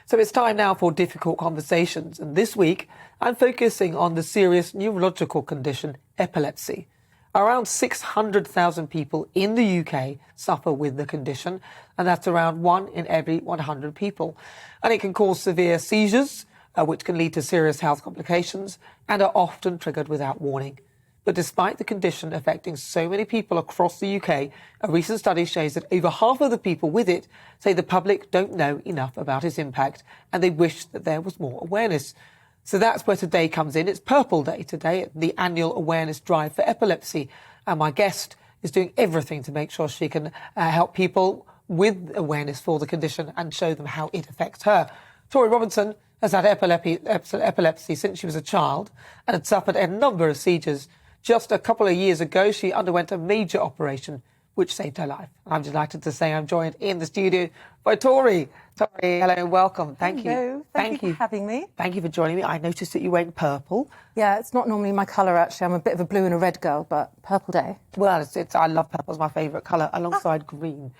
So it's time now for difficult conversations. And this week, I'm focusing on the serious neurological condition, epilepsy. Around 600,000 people in the UK suffer with the condition, and that's around 1 in every 100 people. And it can cause severe seizures, which can lead to serious health complications and are often triggered without warning. But despite the condition affecting so many people across the UK, a recent study shows that over half of the people with it say the public don't know enough about its impact and they wish that there was more awareness. So that's where today comes in. It's Purple Day today, the annual awareness drive for epilepsy. And my guest is doing everything to make sure she can help people with awareness for the condition and show them how it affects her. Torie Robinson has had epilepsy since she was a child and had suffered a number of seizures. Just a couple of years ago, she underwent a major operation which saved her life. I'm delighted to say I'm joined in the studio by Torie. Torie, hello and welcome. Thank you. Hello. Thank you for having me. Thank you for joining me. I noticed that you went purple. Yeah, it's not normally my colour, actually. I'm a bit of a blue and a red girl, but Purple Day. Well, I love purple. It's my favourite colour, alongside green.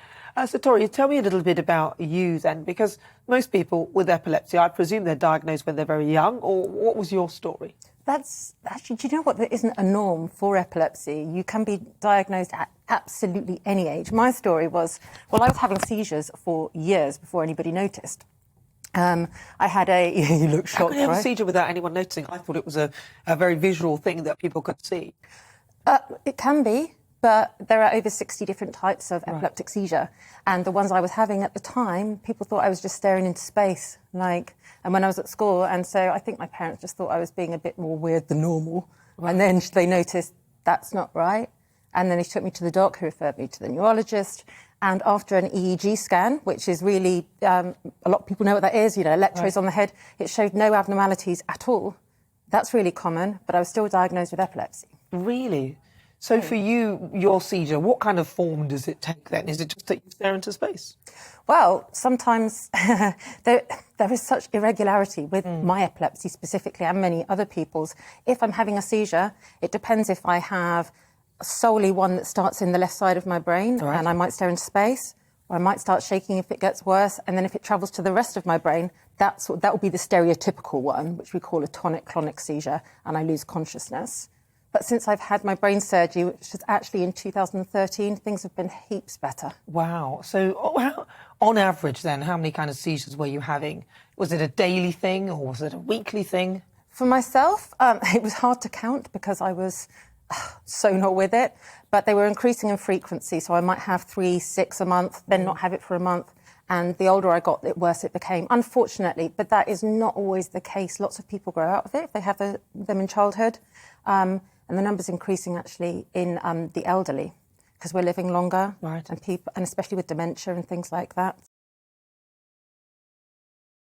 So, Torie, tell me a little bit about you then, because most people with epilepsy, I presume they're diagnosed when they're very young, or what was your story? That's actually, do you know what? There isn't a norm for epilepsy. You can be diagnosed at absolutely any age. My story was, well, I was having seizures for years before anybody noticed. I had you look shocked, How can you have right? a seizure without anyone noticing? I thought it was a very visual thing that people could see. It can be, but there are over 60 different types of epileptic seizure. And the ones I was having at the time, people thought I was just staring into space, and when I was at school. And so I think my parents just thought I was being a bit more weird than normal. Right. And then they noticed that's not right. And then they took me to the doc, who referred me to the neurologist. And after an EEG scan, which is really, a lot of people know what that is, electrodes on the head, it showed no abnormalities at all. That's really common, but I was still diagnosed with epilepsy. Really? So for you, your seizure, what kind of form does it take then? Is it just that you stare into space? Well, sometimes there is such irregularity with my epilepsy specifically and many other people's. If I'm having a seizure, it depends if I have solely one that starts in the left side of my brain, and I might stare into space, or I might start shaking if it gets worse, and then if it travels to the rest of my brain, that will be the stereotypical one, which we call a tonic-clonic seizure, and I lose consciousness. But since I've had my brain surgery, which was actually in 2013, things have been heaps better. Wow. So on average then, how many kind of seizures were you having? Was it a daily thing or was it a weekly thing? For myself, it was hard to count because I was so not with it, but they were increasing in frequency. So I might have 3, 6 a month, then not have it for a month. And the older I got, the worse it became, unfortunately. But that is not always the case. Lots of people grow out of it if they have them in childhood. And the number's increasing actually in the elderly because we're living longer, and especially with dementia and things like that.